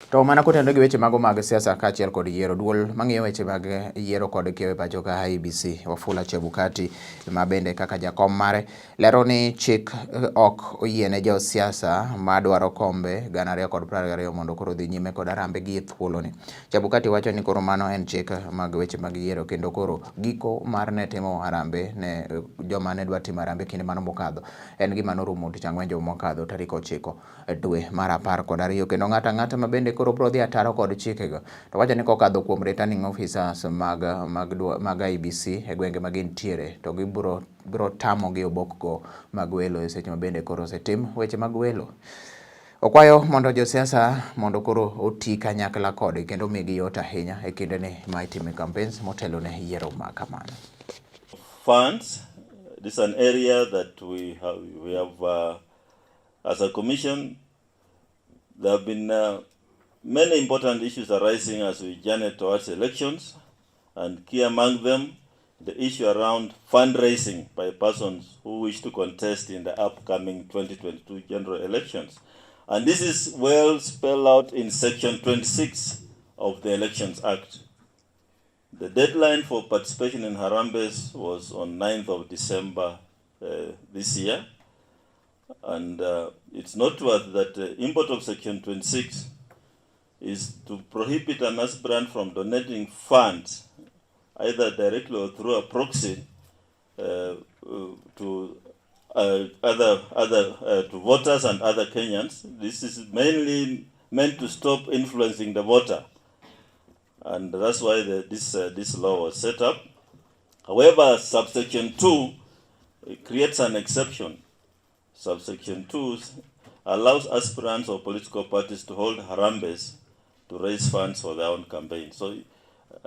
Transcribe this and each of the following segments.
To mana kotendo gi weche mago mag siasa kaachiel kod yiero, duol mang'iyo weche mag yiero kod keyo e pacho ka Iebc Wafula Chebukati ma bende kaka jakom mare lero ni chik ok oyiene josiasa madwaro kombe 2022 mondo koro dhi nyime kod Harambee gi thuoloni. Chebukati wacho ni koro mano en chik mag weche mag yiero kendo koro giko mar ne timo Harambee ne joma ne dwa timo Harambee kinde mano mokadho en gima norumo tich ang'wen juma mokadho tarik 9 dwe mar 12 kendo ng'ato ang'ata ma bende koro bro dhi ataro kod chikego to wacho ni kokadho kuom returning officers mag Iebc e gwenge ma gintiere to gibro tamogi obok go mag welo e seche ma bende koro osetim weche mag welo. Okwayo mondo josiasa mondo koro oti kanyakla kod kendo migi yot ahinya e kinde ni ma itime campaigns motelo ne yiero ma kamano. Funds, this is an area that we have as a commission. There have been many important issues arising as we journey towards elections, and key among them, the issue around fundraising by persons who wish to contest in the upcoming 2022 general elections. And this is well spelled out in Section 26 of the Elections Act. The deadline for participation in Harambees was on 9th of December this year. And it's noteworthy that the import of Section 26 is to prohibit an aspirant from donating funds, either directly or through a proxy, to voters and other Kenyans. This is mainly meant to stop influencing the voter, and that's why this law was set up. However, subsection 2 creates an exception. Subsection 2 allows aspirants or political parties to hold Harambees to raise funds for their own campaign. So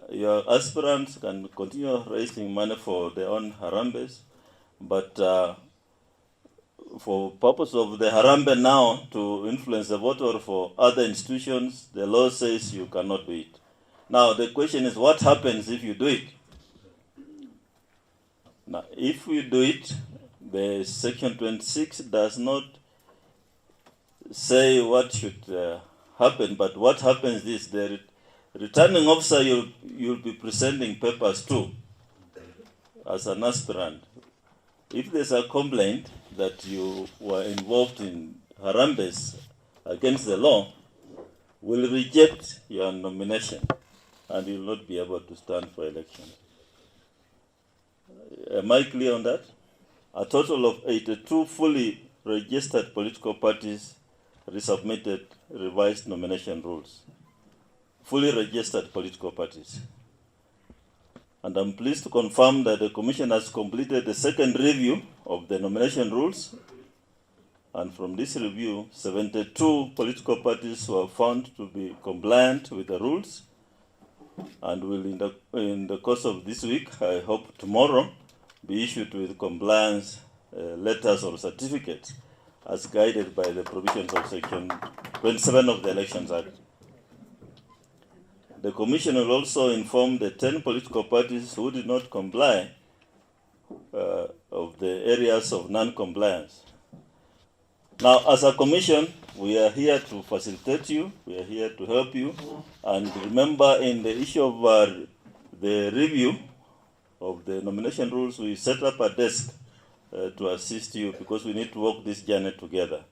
your aspirants can continue raising money for their own Harambees, but for purpose of the Harambee now to influence the voter or for other institutions, the law says you cannot do it. Now the question is, what happens if you do it? Now, if you do it, the Section 26 does not say what should happen, but what happens is the returning officer you'll be presenting papers to as an aspirant. If there's a complaint that you were involved in Harambees against the law, will reject your nomination and you will not be able to stand for election. Am I clear on that? A total of 82 fully registered political parties resubmitted revised nomination rules. Fully registered political parties. And I'm pleased to confirm that the Commission has completed the second review of the nomination rules. And from this review, 72 political parties were found to be compliant with the rules. And will, in the course of this week, I hope tomorrow, be issued with compliance letters or certificates as guided by the provisions of Section 27 of the Elections Act. The Commission will also inform the 10 political parties who did not comply of the areas of non-compliance. Now, as a Commission, we are here to facilitate you, we are here to help you, and remember in the issue of the review of the nomination rules, we set up a desk to assist you because we need to walk this journey together.